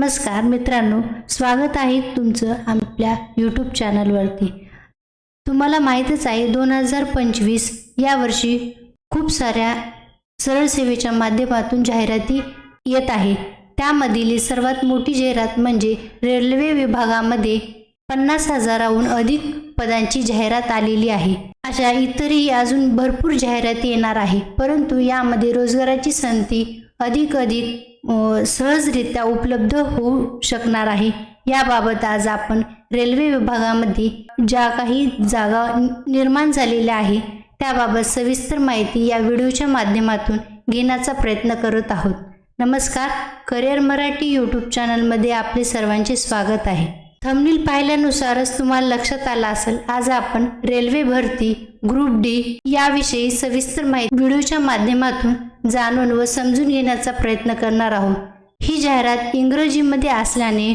नमस्कार मित्रांनो, स्वागत आहे तुमचं आपल्या यूट्यूब चॅनलवरती। तुम्हाला माहीतच आहे 2025 या वर्षी खूप साऱ्या सरळ सेवेच्या माध्यमातून जाहिराती येत आहे। त्यामधील सर्वात मोठी जाहिरात म्हणजे रेल्वे विभागामध्ये 50,000हून अधिक पदांची जाहिरात आलेली आहे। अशा इतरही अजून भरपूर जाहिराती येणार आहे, परंतु यामध्ये रोजगाराची संधी अधिक सहजरित्या उपलब्ध होऊ शकणार आहे। याबाबत आज आपण रेल्वे विभागामध्ये ज्या काही जागा निर्माण झालेल्या आहे त्याबाबत सविस्तर माहिती या व्हिडिओच्या माध्यमातून घेण्याचा प्रयत्न करत आहोत। नमस्कार, करिअर मराठी यूट्यूब चॅनलमध्ये आपले सर्वांचे स्वागत आहे। थंबनेल पाहिल्यानुसारच तुम्हाला लक्षात आलं असेल, आज आपण रेल्वे भरती ग्रुप डी याविषयी सविस्तर माहिती व्हिडिओच्या माध्यमातून जाणून व समजून घेण्याचा प्रयत्न करणार आहोत। ही जाहिरात इंग्रजीमध्ये असल्याने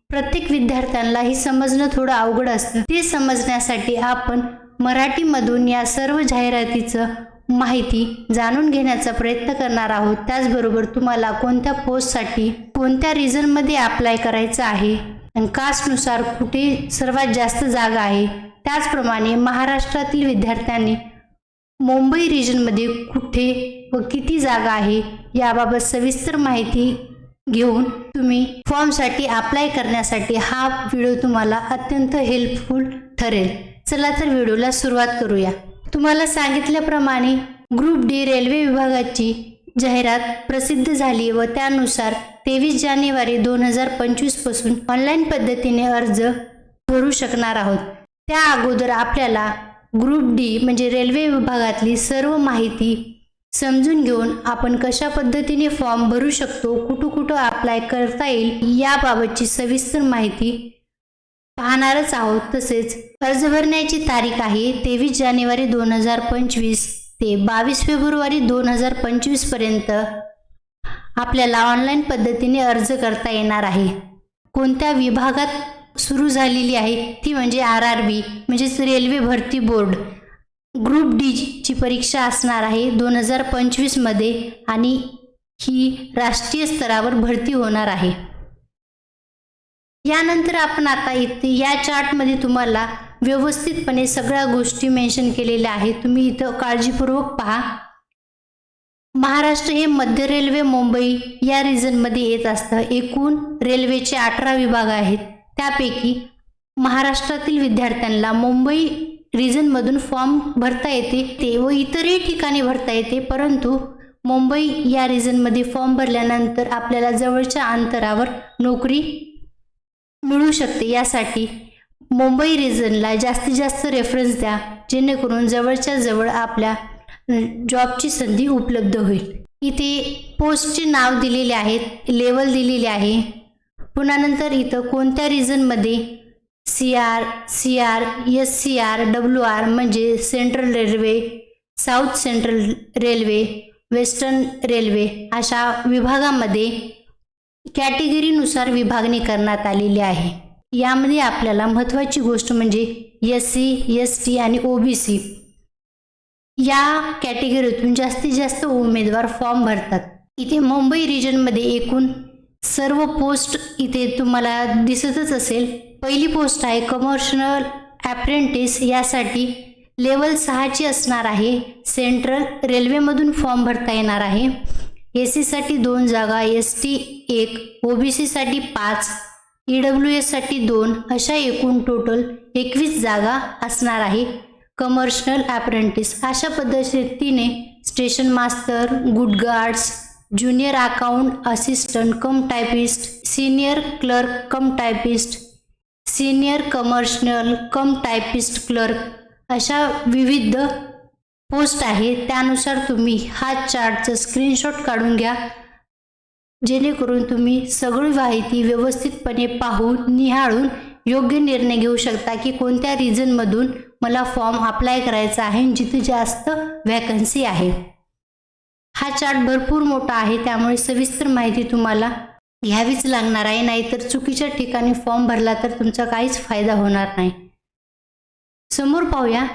प्रत्येक विद्यार्थ्यांना ही समजणं थोडं अवघड असतं। ते समजण्यासाठी आपण मराठीमधून या सर्व जाहिरातीचं माहिती जाणून घेण्याचा प्रयत्न करणार आहोत। त्याचबरोबर तुम्हाला कोणत्या पोस्टसाठी कोणत्या रिजनमध्ये अप्लाय करायचं आहे आणि कास्टनुसार कुठे सर्वात जास्त जागा आहे, त्याचप्रमाणे महाराष्ट्रातील विद्यार्थ्यांनी मुंबई रिजनमध्ये कुठे व किती जागा आहे याबाबत सविस्तर माहिती घेऊन तुम्ही फॉर्मसाठी अप्लाय करण्यासाठी हा व्हिडिओ तुम्हाला अत्यंत हेल्पफुल ठरेल। चला तर व्हिडिओला सुरुवात करूया। तुम्हाला सांगितल्याप्रमाणे ग्रुप डी रेल्वे विभागाची जाहिरात प्रसिद्ध झाली व त्यानुसार 23 जानेवारी 2025 पासून ऑनलाईन पद्धतीने अर्ज भरू शकणार आहोत। त्या अगोदर आपल्याला ग्रुप डी म्हणजे रेल्वे विभागातली सर्व माहिती समजून घेऊन आपण कशा पद्धतीने फॉर्म भरू शकतो, कुठं अप्लाय करता येईल याबाबतची सविस्तर माहिती पाहणारच आहोत। तसेच अर्ज भरण्याची तारीख आहे 23 जानेवारी 2025 ते 22 फेब्रुवारी 2025 पर्यंत आपल्याला ऑनलाईन पद्धतीने अर्ज करता येणार आहे। कोणत्या विभागात सुरू झालेली आहे ती म्हणजे RRB म्हणजेच रेल्वे भरती बोर्ड। ग्रुप डी ची परीक्षा असणार आहे 2025 मध्ये आणि ही राष्ट्रीय स्तरावर भरती होणार आहे। यानंतर आपण आता इथे या चार्टमध्ये तुम्हाला व्यवस्थितपणे सगळ्या गोष्टी मेन्शन केलेल्या आहेत, तुम्ही इथं काळजीपूर्वक पहा। महाराष्ट्र हे मध्य रेल्वे मुंबई या रिजनमध्ये येत असतं। एकूण रेल्वेचे 18 विभाग आहेत, त्यापैकी महाराष्ट्रातील विद्यार्थ्यांना मुंबई रिजनमधून फॉर्म भरता येते व इतरही ठिकाणी भरता येते, परंतु मुंबई या रिजनमध्ये फॉर्म भरल्यानंतर आपल्याला जवळच्या अंतरावर नोकरी मिळू शकते। यासाठी मुंबई रिजनला जास्तीत जास्त रेफरन्स द्या, जेणेकरून जवळच्या जवळ आपल्या जॉबची संधी उपलब्ध होईल। इथे पोस्टचे नाव दिलेले आहेत, लेवल दिलेले आहे। पुन्हा नंतर इथं कोणत्या रिजनमध्ये CR, SCR, WR म्हणजे central railway, south central railway, western railway अशा विभागामध्ये कॅटेगरीनुसार विभागणी करण्यात आलेली आहे। यामध्ये आपल्याला महत्त्वाची गोष्ट म्हणजे SC, ST आणि OBC या कॅटेगरीतून जास्तीत जास्त उमेदवार फॉर्म भरतात। इथे मुंबई रिजनमध्ये एकूण सर्व पोस्ट इथे तुम्हाला दिसतच असेल। पहिली पोस्ट आहे कमर्शियल अप्रेंटिस, यासाठी लेवल 6 ची असणार आहे। सेंट्रल रेल्वेमधून फॉर्म भरता येणार आहे। SC साठी 2 जागा, ST 1, OBC साठी 5, EWS साठी 2 अशा एकूण टोटल 21 जागा असणार आहे। कमर्शियल अप्रेंटिस अशा पद्धतीने स्टेशन मास्तर, good guards, junior account assistant कम typist, senior clerk cum typist, senior commercial कम टायपिस्ट क्लर्क अशा विविध पोस्ट आहे। त्यानुसार तुम्ही हा चार्टचा स्क्रीनशॉट काढून घ्या, जेणेकरून तुम्ही सगळी माहिती व्यवस्थितपणे पाहून निहाळून योग्य निर्णय घेऊ शकता की कोणत्या रिजनमधून मला फॉर्म अप्लाय करायचा आहे, जिथे जास्त वॅकन्सी आहे। हा चार्ट भरपूर मोठा आहे, त्यामुळे सविस्तर माहिती तुम्हाला घ्यावीच लागणार आहे, नाहीतर चुकीच्या ठिकाणी फॉर्म भरला तर तुमचा काहीच फायदा होणार नाही। समोर पाहूया।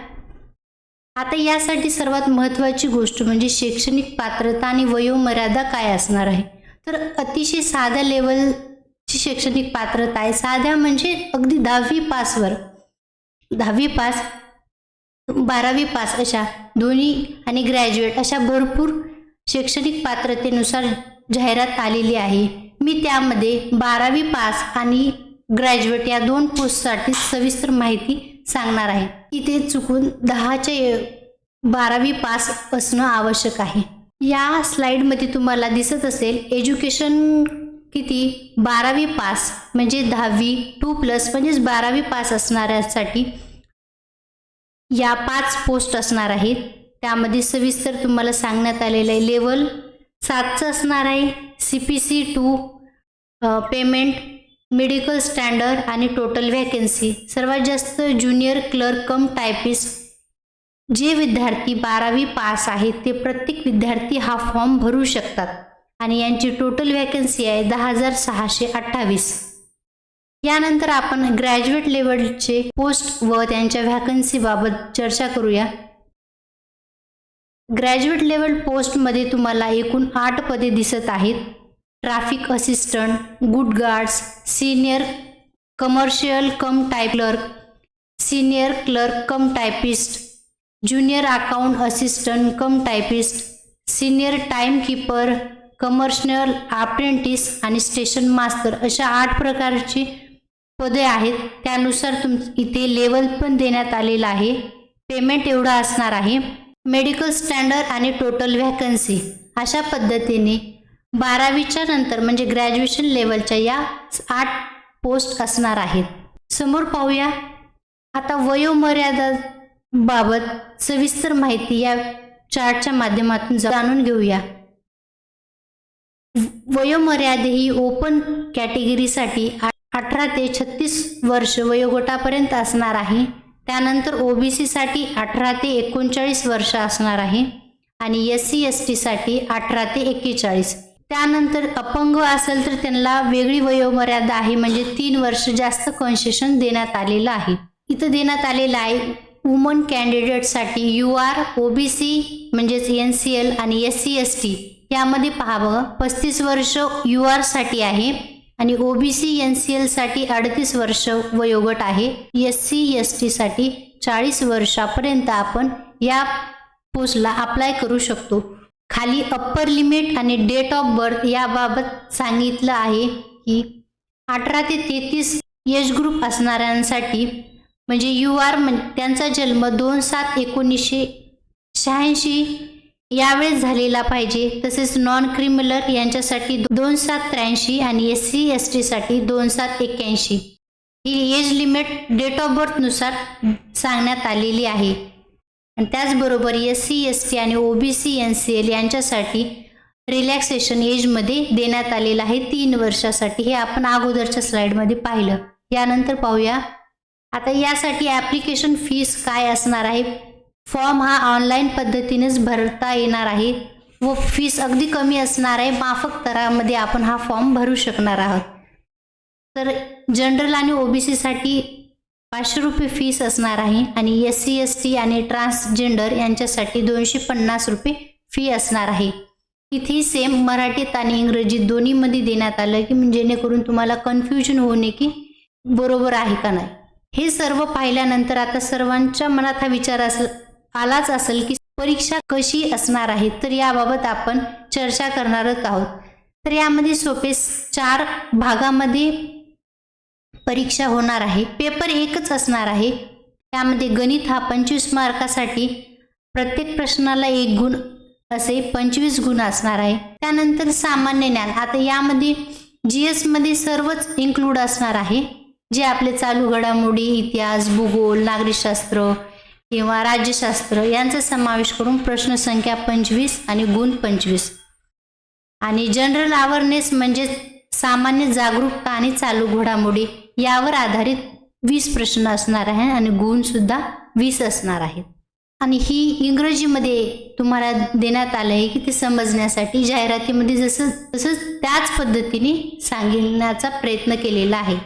आता यासाठी सर्वात महत्त्वाची गोष्ट म्हणजे शैक्षणिक पात्रता आणि वयोमर्यादा काय असणार आहे। तर अतिशय साध्या लेवल ची शैक्षणिक पात्रता आहे. साध्या म्हणजे अगदी 10वी पासवर, 10वी पास, 12वी पास अशा दोन्ही आणि ग्रॅज्युएट अशा भरपूर शैक्षणिक पात्रतेनुसार जाहिरात आलेली आहे. मी त्यामध्ये 12वी पास आणि ग्रॅज्युएट या 2 पोस्टसाठी सविस्तर माहिती सांगणार आहे. इथे चुकून 12वी पास असणं आवश्यक आहे. या स्लाइडमध्ये तुम्हाला दिसत असेल एज्युकेशन किती 12वी पास म्हणजे 10वी 2+ म्हणजेच 12वी पास असणाऱ्यासाठी या 5 पोस्ट असणार आहेत. त्यामध्ये सविस्तर तुम्हाला सांगण्यात आलेलं आहे. लेवल 7चं असणार आहे. CPC 2 पेमेंट, मेडिकल स्टँडर्ड आणि टोटल व्हॅकन्सी. सर्वात जास्त ज्युनियर क्लर्क कम टायपिस्ट जे विद्यार्थी 12वी पास आहेत ते प्रत्येक विद्यार्थी हा फॉर्म भरू शकतात आणि यांची टोटल व्हॅकन्सी आहे 10,628. यानंतर आपण ग्रॅज्युएट लेवलचे पोस्ट व त्यांच्या व्हॅकन्सीबाबत चर्चा करूया. ग्रॅज्युएट लेवल पोस्टमध्ये तुम्हाला एकूण 8 पदे दिसत आहेत. Traffic assistant, good guards, senior commercial कम type clerk, senior clerk cum typist, junior account assistant कम typist, senior time keeper, commercial apprentice आणि स्टेशन मास्टर अशा 8 प्रकारची पदे आहेत. त्यानुसार इथे लेवल पण देण्यात आलेला आहे. पेमेंट एवढा असणार आहे. मेडिकल स्टँडर्ड आणि टोटल व्हॅकन्सी अशा पद्धतीने 12वीच्या नंतर म्हणजे ग्रॅज्युएशन लेवलच्या या 8 पोस्ट असणार आहेत. समोर पाहूया आता वयोमर्यादा बाबत सविस्तर माहिती या चार्टच्या माध्यमातून जाणून घेऊया. वयोमर्यादा ही ओपन कॅटेगरीसाठी 18 ते 36 वर्ष वयोगटापर्यंत असणार आहे. त्यानंतर OBC साठी 18 ते 39 वर्ष असणार आहे आणि SC ST साठी 18 ते 41. त्यानंतर अपंग असेल तर त्यांना वेगळी वयोमर्यादा आहे म्हणजे 3 वर्ष जास्त कन्सेशन देण्यात आलेलं आहे. इथं देण्यात आलेलं आहे वुमन कॅन्डिडेटसाठी UR, OBC म्हणजेच NCL आणि SC ST यामध्ये पहा बघा 35 वर्ष UR साठी आहे आणि OBC NCL साठी 38 वर्ष वयोगट आहे. SC ST साठी 40 वर्षापर्यंत आपण या पोस्टला अप्लाय करू शकतो. खाली अप्पर लिमिट आणि डेट ऑफ बर्थ याबाबत सांगितलं आहे की 18 ते 33 एज ग्रुप असणाऱ्यांसाठी म्हणजे UR त्यांचा जन्म 2/7/1986 यावेळेस झालेला पाहिजे. तसेच नॉन क्रिमिनल यांच्यासाठी 2/7/83 आणि SC ST साठी 2/7/81. ही age limit date of birth नुसार सांगण्यात आलेली आहे. आणि त्याचबरोबर SC ST आणि OBC NCL यांच्यासाठी रिलॅक्सेशन एजमध्ये देण्यात आलेलं आहे 3 वर्षासाठी. हे आपण अगोदरच्या स्लाइडमध्ये पाहिलं. यानंतर पाहूया आता यासाठी ॲप्लिकेशन फीस काय असणार आहे. फॉर्म हा ऑनलाईन पद्धतीनेच भरता येणार आहे व फीस अगदी कमी असणार आहे. माफक दरामध्ये आपण हा फॉर्म भरू शकणार आहोत. तर जनरल आणि OBC साठी 500 रुपये फीस असणार आहे आणि SC ST आणि ट्रान्सजेंडर यांच्यासाठी 250 रुपये फी असणार आहे. इथे सेम मराठीत आणि इंग्रजीत दोन्हीमध्ये देण्यात आलं की जेणेकरून तुम्हाला कन्फ्युजन होऊ नये की बरोबर आहे का नाही. हे सर्व पाहिल्यानंतर आता सर्वांच्या मनात हा विचार आलाच असेल की परीक्षा कशी असणार आहे. तर याबाबत आपण चर्चा करणार आहोत. तर यामध्ये सोपे 4 भागामध्ये परीक्षा होणार आहे. पेपर एकच असणार आहे. त्यामध्ये गणित हा 25 मार्कासाठी प्रत्येक प्रश्नाला 1 गुण असे 25 गुण असणार आहे. त्यानंतर सामान्य ज्ञान आता यामध्ये GS मध्ये सर्वच इन्क्लूड असणार आहे जे आपले चालू घडामोडी, इतिहास, भूगोल, नागरिकशास्त्र किंवा राज्यशास्त्र यांचा समावेश करून प्रश्न संख्या 25 आणि गुण 25. आणि जनरल अवेअरनेस म्हणजे सामान्य जागरूकता आणि चालू घडामोडी यावर आधारित 20 प्रश्न असणार आहे आणि गुण सुद्धा 20 असणार आहेत. आणि ही इंग्रजीमध्ये तुम्हाला देण्यात आलं आहे की ते समजण्यासाठी जहारातीमध्ये जसं त्याच पद्धतीने सांगण्याचा प्रयत्न केलेला आहे.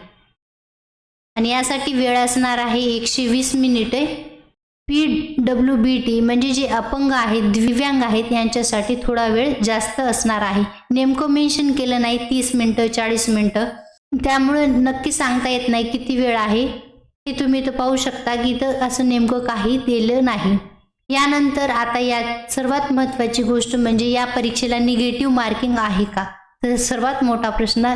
आणि यासाठी वेळ असणार आहे 120 मिनिटे. PWBT म्हणजे जे अपंग आहेत, दिव्यांग आहेत यांच्यासाठी थोडा वेळ जास्त असणार आहे. नेमकं मेन्शन केलं नाही 30 मिनिटं 40 मिनिटं. त्यामुळे नक्की सांगता येत नाही किती वेळ आहे. हे तुम्ही इथं पाहू शकता की इथं असं नेमकं काही दिलं नाही. यानंतर आता यात सर्वात महत्त्वाची गोष्ट म्हणजे या परीक्षेला निगेटिव्ह मार्किंग आहे का? तर सर्वात मोठा प्रश्न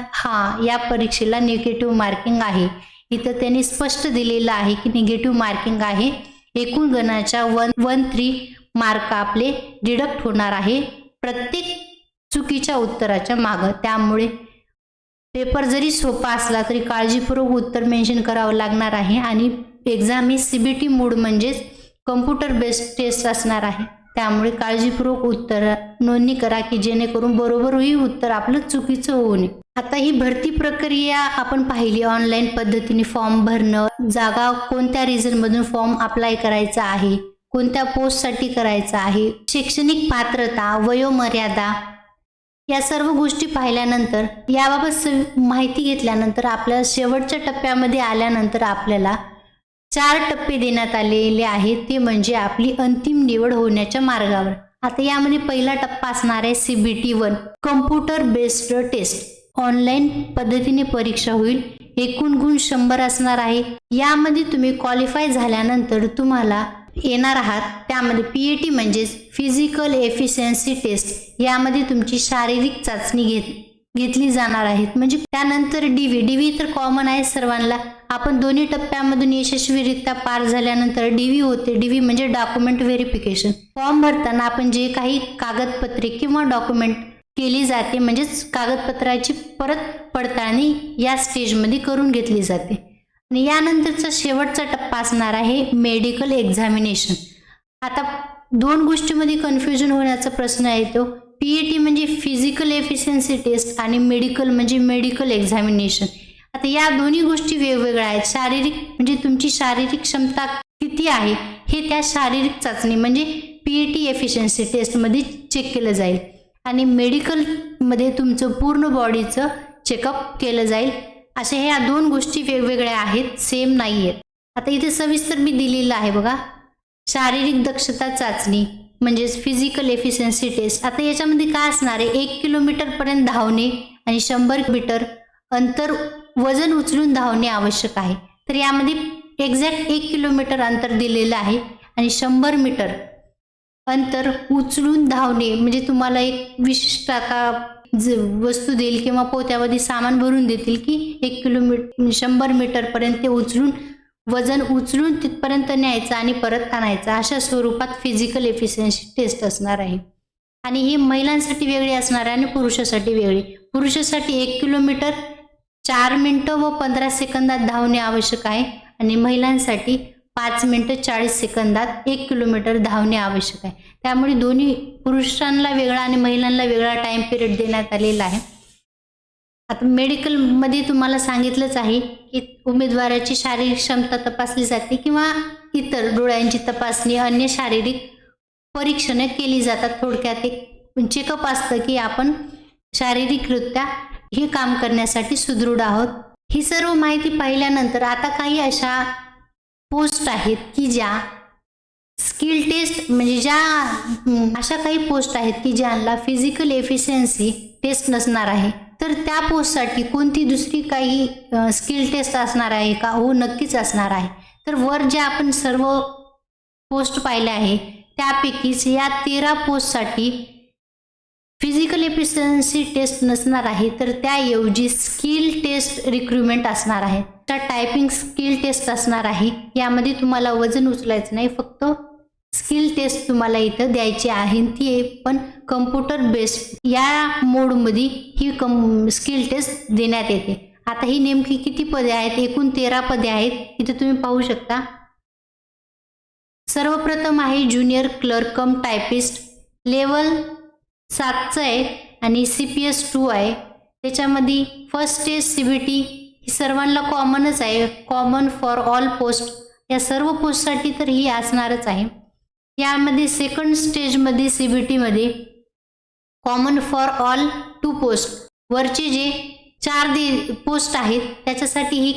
या परीक्षेला निगेटिव्ह मार्किंग आहे. इथं त्यांनी स्पष्ट दिलेलं आहे की निगेटिव्ह मार्किंग आहे. एकूण गणाच्या 113 मार्क आपले डिडक्ट होणार आहे प्रत्येक चुकीच्या उत्तराच्या मागं. त्यामुळे पेपर जरी सोपा असला तरी काळजीपूर्वक उत्तर मेन्शन करावं लागणार आहे. आणि एक्झाम ही CBT मोड म्हणजेच कम्प्युटर बेस्ड टेस्ट असणार आहे. त्यामुळे काळजीपूर्वक उत्तर नोंदणी करा की जेणेकरून बरोबरही उत्तर आपलं चुकीचं होऊ नये. आता ही भरती प्रक्रिया आपण पाहिली. ऑनलाईन पद्धतीने फॉर्म भरणं, जागा कोणत्या रिझनमधून फॉर्म अप्लाय करायचा आहे, कोणत्या पोस्टसाठी करायचा आहे, शैक्षणिक पात्रता, वयोमर्यादा, या सर्व गोष्टी पाहिल्यानंतर याबाबत माहिती घेतल्यानंतर आपल्या शेवटच्या टप्प्यामध्ये आल्यानंतर आपल्याला 4 टप्पे देण्यात आलेले आहेत. ते म्हणजे आपली अंतिम निवड होण्याच्या मार्गावर. आता यामध्ये पहिला टप्पा असणार आहे CBT 1 computer based test. Online पद्धतीने परीक्षा होईल. एकूण गुण 100 असणार आहे. यामध्ये तुम्ही क्वालिफाय झाल्यानंतर तुम्हाला येणार आहात त्यामध्ये PAT म्हणजेच फिजिकल एफिशियन्सी टेस्ट. यामध्ये तुमची शारीरिक चाचणी घेतली जाणार आहेत. म्हणजे त्यानंतर DV तर कॉमन आहे सर्वांना. आपण दोन्ही टप्प्यामधून यशस्वीरित्या पार झाल्यानंतर DV होते. DV म्हणजे डॉक्युमेंट व्हेरिफिकेशन. फॉर्म भरताना आपण जे काही कागदपत्रे किंवा डॉक्युमेंट केली जाते म्हणजेच कागदपत्राची परत पडताळणी या स्टेजमध्ये करून घेतली जाते. आणि यानंतरचा शेवटचा टप्पा असणार आहे मेडिकल एक्झामिनेशन. आता 2 गोष्टींमध्ये कन्फ्युजन होण्याचा प्रश्न येतो. PAT म्हणजे फिजिकल एफिशियन्सी टेस्ट आणि मेडिकल म्हणजे मेडिकल एक्झामिनेशन. आता या दोन्ही गोष्टी वेगवेगळ्या आहेत. शारीरिक म्हणजे तुमची शारीरिक क्षमता किती आहे हे त्या शारीरिक चाचणी म्हणजे PAT एफिशियन्सी टेस्टमध्ये चेक केलं जाईल. आणि मेडिकलमध्ये तुमचं पूर्ण बॉडीचं चेकअप केलं जाईल. अशा ह्या 2 गोष्टी वेगवेगळ्या आहेत, सेम नाही आहेत. आता इथे सविस्तर मी दिलेलं आहे बघा. शारीरिक दक्षता चाचणी म्हणजेच फिजिकल एफिशियन्सी टेस्ट. आता याच्यामध्ये काय असणार आहे, 1 किलोमीटरपर्यंत धावणे आणि 100 मीटर अंतर वजन उचलून धावणे आवश्यक आहे. तर यामध्ये एक्झॅक्ट 1 किलोमीटर अंतर दिलेलं आहे आणि 100 मीटर अंतर उचलून धावणे म्हणजे तुम्हाला एक विशिष्ट वस्तू देईल किंवा पोत्यामध्ये सामान भरून देतील की 1 किलोमीटर 100 मीटरपर्यंत ते वजन उचलून तिथपर्यंत न्यायचं आणि परत आणायचं. अशा स्वरूपात फिजिकल एफिशियन्सी टेस्ट असणार आहे. आणि ही महिलांसाठी वेगळी असणार आहे आणि पुरुषासाठी वेगळी. पुरुषासाठी 1 किलोमीटर 4 मिनिटं व 15 सेकंदात धावणे आवश्यक आहे आणि महिलांसाठी 5 मिनिटं 40 सेकंदात 1 किलोमीटर धावणे आवश्यक आहे. त्यामुळे दोन्ही पुरुषांना वेगळा आणि महिलांना वेगळा टाइम पिरियड देण्यात आलेला आहे. आता मेडिकलमध्ये तुम्हाला सांगितलंच आहे की उमेदवाराची शारीरिक क्षमता तपासली जाते किंवा इतर डोळ्यांची तपासणी, अन्य शारीरिक परीक्षणे केली जातात. थोडक्यात एक चेकअप असतं की आपण शारीरिकरित्या हे काम करण्यासाठी सुदृढ आहोत. ही सर्व माहिती पाहिल्यानंतर आता काही अशा पोस्ट आहेत की ज्या स्किल टेस्ट म्हणजे ज्या अशा काही पोस्ट आहेत की ज्यांना फिजिकल एफिशियन्सी टेस्ट नसणार आहे. तर त्या पोस्टसाठी कोणती दुसरी काही स्किल टेस्ट असणार आहे का? हो, नक्कीच असणार आहे. तर वर ज्या आपण सर्व पोस्ट पाहिल्या आहे त्यापैकीच या 13 पोस्टसाठी फिजिकल एफिशियन्सी टेस्ट नसणार आहे. तर त्याऐवजी स्किल टेस्ट रिक्रुटमेंट असणार आहे. त्या टायपिंग स्किल टेस्ट असणार आहे. यामध्ये तुम्हाला वजन उचलायचं नाही, फक्त स्किल टेस्ट तुम्हाला इथं द्यायची आहे. ती पण कम्प्युटर बेस्ड या मोडमध्ये ही स्किल टेस्ट देण्यात येते. आता ही नेमकी किती पदे आहेत? एकूण 13 पदे आहेत. इथे तुम्ही पाहू शकता. सर्वप्रथम आहे junior clerk cum typist, level 7चं आहे आणि CPS 2 आहे. त्याच्यामध्ये फर्स्ट स्टेज CBT ही सर्वांना कॉमनच आहे, कॉमन फॉर ऑल पोस्ट. या सर्व पोस्टसाठी तर ही असणारच आहे. यामध्ये सेकंड स्टेजमध्ये CBT मध्ये कॉमन फॉर ऑल 2 पोस्ट, वरचे जे 4 पोस्ट आहेत त्याच्यासाठी ही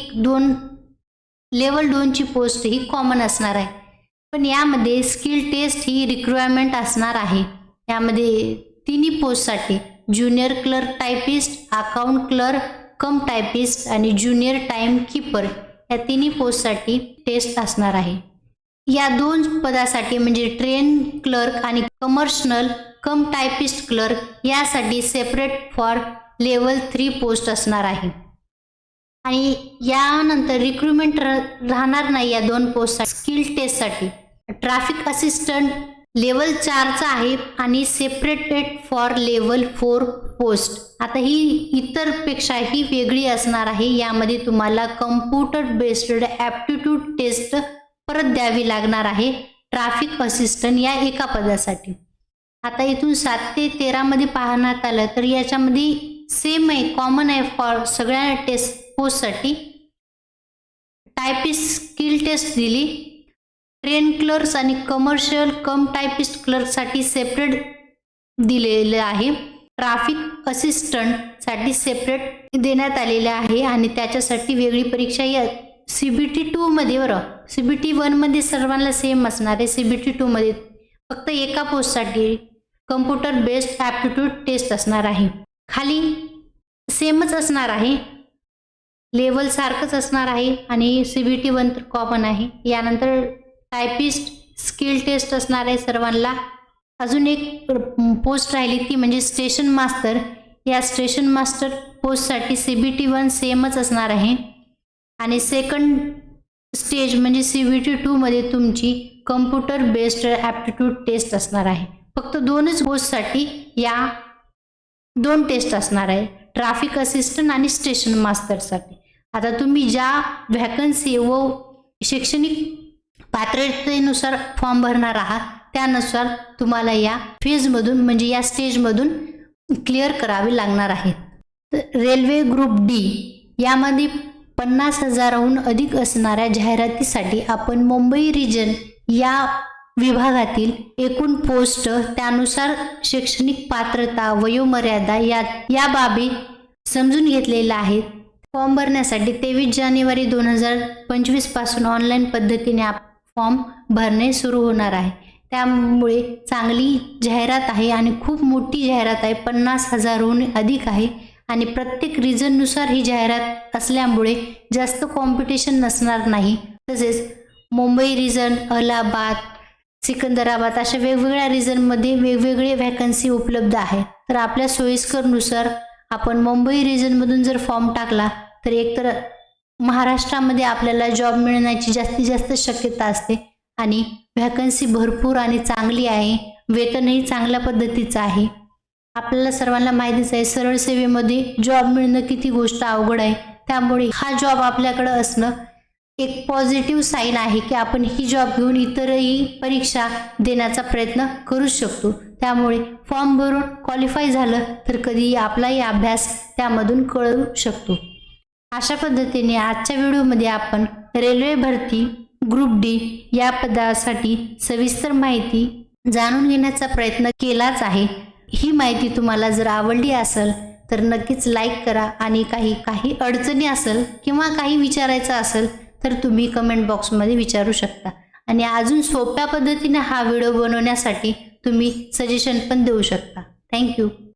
लेवल 2ची पोस्ट ही कॉमन असणार आहे. पण यामध्ये स्किल टेस्ट ही रिक्वायरमेंट असणार आहे. यामध्ये तिन्ही पोस्टसाठी junior clerk typist, account clerk cum typist आणि ज्युनियर टाइम कीपर या तिन्ही पोस्टसाठी टेस्ट असणार आहे. या 2 पदासाठी म्हणजे ट्रेन क्लर्क आणि कमर्शियल कम टायपिस्ट क्लर्क यासाठी सेपरेट फॉर लेवल 3 पोस्ट असणार आहे. आणि यानंतर रिक्रुटमेंट राहणार नाही या 2 पोस्ट स्किल टेस्टसाठी. ट्रॅफिक असिस्टंट लेवल 4चा आहे आणि सेपरेटेड फॉर लेवल 4 पोस्ट. आता ही इतरपेक्षा ही वेगळी असणार आहे. यामध्ये तुम्हाला कम्प्युटर बेस्ड ॲप्टिट्यूड टेस्ट परत द्यावी लागणार आहे ट्रॅफिक असिस्टंट या एका पदासाठी. आता इथून 7 ते 13 मध्ये पाहण्यात आलं तर याच्यामध्ये सेम आहे, कॉमन आहे फॉर सगळ्या टेस्ट पोस्टसाठी. टायपिस्ट स्किल टेस्ट दिली. ट्रेन क्लर्क्स आणि कमर्शियल कम टायपिस्ट क्लर्कसाठी सेपरेट दिलेलं आहे. ट्रॅफिक असिस्टंटसाठी सेपरेट देण्यात आलेले आहे आणि त्याच्यासाठी वेगळी परीक्षा या CBT 2 मध्ये. बरं, CBT 1 मध्ये सर्वांना सेम असणार आहे. CBT 2 मध्ये फक्त एका पोस्टसाठी कम्प्युटर बेस्ड ॲप्टिट्यूड टेस्ट असणार आहे. खाली सेमच असणार आहे, लेवल सारखंच असणार आहे आणि CBT 1 तर कॉमन आहे. यानंतर टायपिस्ट स्किल टेस्ट असणार आहे सर्वांना. अजून एक पोस्ट राहिली ती म्हणजे स्टेशन मास्टर. या स्टेशन मास्टर पोस्टसाठी CBT 1 सेमच असणार आहे आणि सेकंड स्टेज म्हणजे CBT 2 मध्ये तुमची कम्प्युटर बेस्ड ॲप्टिट्यूड टेस्ट असणार आहे. फक्त 2च पोस्टसाठी या 2 टेस्ट असणार आहे, ट्रॅफिक असिस्टंट आणि स्टेशन मास्टरसाठी. आता तुम्ही ज्या व्हॅकन्सी व शैक्षणिक पात्रतेनुसार फॉर्म भरणार आहात त्यानुसार तुम्हाला या फेजमधून म्हणजे या स्टेजमधून क्लिअर करावे लागणार आहे. रेल्वे ग्रुप D यामध्ये 50,000हून अधिक असणाऱ्या जाहिरातीसाठी आपण मुंबई रिजन या विभागातील एकूण पोस्ट, त्यानुसार शैक्षणिक पात्रता, वयोमर्यादा या बाबी समजून घेतलेल्या आहेत. फॉर्म भरण्यासाठी 23 जानेवारी 2025 पासून ऑनलाईन पद्धतीने फॉर्म भरणे सुरू होणार आहे. त्यामुळे चांगली जाहिरात आहे आणि खूप मोठी जाहिरात आहे. 50,000हून अधिक आहे आणि प्रत्येक रिजननुसार ही जाहिरात असल्यामुळे जास्त कॉम्पिटिशन नसणार नाही. तसेच मुंबई रिजन, अलाहाबाद, सिकंदराबाद अशा वेगवेगळ्या रिजनमध्ये वेगवेगळे व्हॅकन्सी उपलब्ध आहेत. तर आपल्या सोयीस्करनुसार आपण मुंबई रिजनमधून जर फॉर्म टाकला तर एकतर महाराष्ट्रामध्ये आपल्याला जॉब मिळण्याची जास्तीत जास्त शक्यता असते आणि व्हॅकन्सी भरपूर आणि चांगली आहे. वेतनही चांगल्या पद्धतीचं आहे. आपल्याला सर्वांना माहितीच आहे सरळ सेवेमध्ये जॉब मिळणं किती गोष्ट अवघड आहे. त्यामुळे हा जॉब आपल्याकडे असणं एक पॉझिटिव्ह साईन आहे की आपण ही जॉब घेऊन इतरही परीक्षा देण्याचा प्रयत्न करू शकतो. त्यामुळे फॉर्म भरून क्वालिफाय झालं तर कधीही आपलाही अभ्यास त्यामधून कळू शकतो. अशा पद्धतीने आजच्या व्हिडिओमध्ये आपण रेल्वे भरती ग्रुप D या पदासाठी सविस्तर माहिती जाणून घेण्याचा प्रयत्न केलाच आहे. ही माहिती तुम्हाला जर आवडली असेल तर नक्कीच लाईक करा आणि काही अडचणी असेल किंवा काही विचारायचं असेल तर तुम्ही कमेंट बॉक्समध्ये विचारू शकता आणि अजून सोप्या पद्धतीने हा व्हिडिओ बनवण्यासाठी तुम्ही सजेशन पण देऊ शकता. थँक्यू.